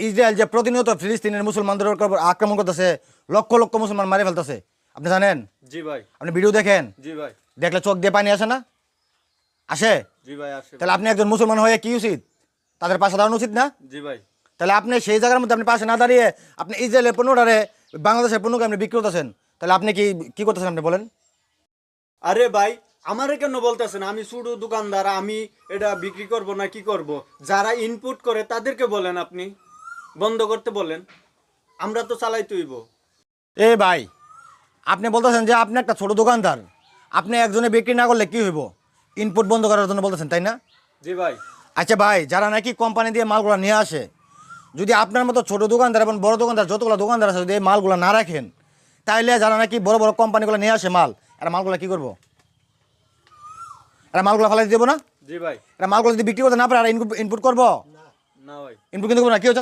Israel যে প্রতিনিয়ত ফিলিস্তিনের মুসলমানদের উপর আক্রমণ করতেছে, লক্ষ লক্ষ মুসলমান মারে ফেলতেছে, আপনি জানেন? জি ভাই। আপনি ভিডিও দেখেন? জি ভাই। দেখলে চোখ দিয়ে পানি আসে না? আসে? জি ভাই আসে। তাহলে আপনি একজন মুসলমান হয়ে কি উচিত? তাদের পাশে দাঁড়ানো উচিত না? জি ভাই। তাহলে আপনি সেই জায়গার মধ্যে আপনি পাশে না দাঁড়িয়ে আপনি ইসরায়েলের পণ্যটারে বাংলাদেশের পণ্যকে আপনি বিক্রি করতেছেন, তাহলে আপনি কি করতেছেন আপনি বলেন? আরে ভাই, আমারে কেন বলতেছেন? আমি ছোট দোকানদার, আমি এটা বিক্রি করব না কি করব? যারা ইনপুট করে তাদেরকে বলেন, আপনি বন্ধ করতে বলেন, আমরা তো চালাই তুইব। এ ভাই, আপনি বলতেছেন যে আপনি একটা ছোট দোকানদার, আপনি একজনে বিক্রি না করলে কি হইব? ইনপুট বন্ধ করার জন্য বলতেছেন, তাই না? জি ভাই। আচ্ছা ভাই, যারা নাকি কোম্পানি দিয়ে মালগুলো নিয়ে আসে, যদি আপনার মতো ছোট দোকানদার এবং বড় দোকানদার যতগুলো দোকানদার আছে যদি এই মালগুলো না রাখেন, তাইলে যারা নাকি বড় বড় কোম্পানিগুলো নিয়ে আসে মাল, এরা মালগুলো কি করবো? এরা মালগুলো ফেলাই দেবো না? জি ভাই। এরা মালগুলো যদি বিক্রি করতে না পারে আর ইনপুট করবো? না ভাই। ইনপুট কিন্তু করবো না, কি হচ্ছে?